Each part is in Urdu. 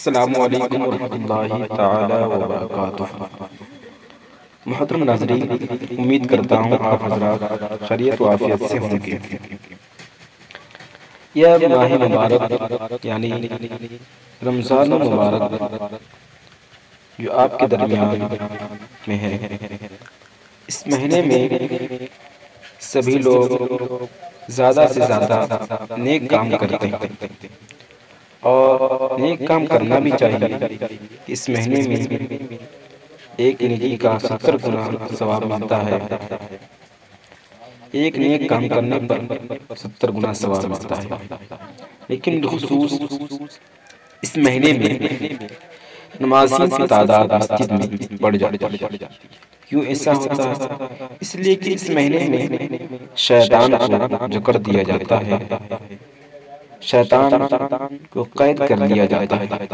السلام علیکم ورحمۃ اللہ تعالی وبرکاتہ۔ محترم ناظرین، امید کرتا ہوں آپ حضرات خیریت و عافیت سے ہوں گے۔ یہ ماہ مبارک یعنی رمضان مبارک جو آپ کے درمیان میں ہے، اس مہینے میں سبھی لوگ زیادہ سے زیادہ نیک کام کرتے ہیں اور نیک کام کرنا بھی چاہیے۔ اس مہینے میں ایک نیکی کا 70 گنا ثواب ملتا ہے۔ ایک نیک کام کرنے پر 70 گنا ثواب ملتا ہے، لیکن بالخصوص اس مہینے میں نمازیوں کی تعداد مسجد میں بڑھ جاتی ہے۔ کیوں ایسا ہوتا ہے؟ اس لیے کہ اس مہینے میں شیطان کو جکڑ دیا جاتا ہے، شیطان کو قید کر لیا جاتا ہے۔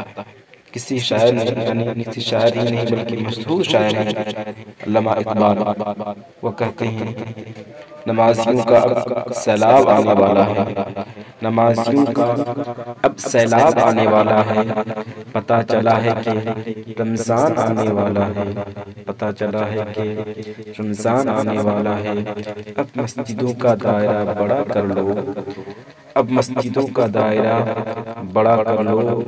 کسی شاعر نے، یعنی کسی شاعر ہی نہیں بلکہ مشہور شاعر ہیں علامہ اقبال، وہ کہتے ہیں نمازیوں کا اب سیلاب آنے والا ہے، نمازیوں کا اب سیلاب آنے والا ہے، پتہ چلا ہے کہ رمضان آنے والا ہے، پتہ چلا ہے کہ رمضان آنے والا ہے۔ اب مسجدوں کا دائرہ بڑا کر لو، اب مسجدوں کا دائرہ بڑا کر لو،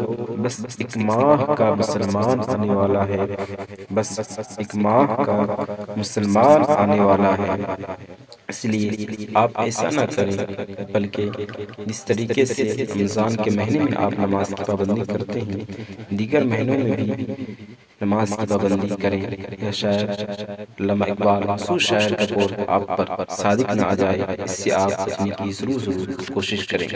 بس ایک ماہ کا مسلمان آنے والا ہے، بس ایک ماہ کا مسلمان آنے والا ہے۔ اس لیے آپ ایسا نہ کریں، بلکہ جس طریقے سے رمضان کے مہینے میں آپ نماز کی پابندی کرتے ہیں، دیگر مہینوں میں بھی نماز کی پابندی کریں۔ یہ شاعر علامہ اقبال مشہور شاعر کا قول آپ پر صادق نہ آ جائے، اس سے آپ بچنے کی ضرور کوشش کریں۔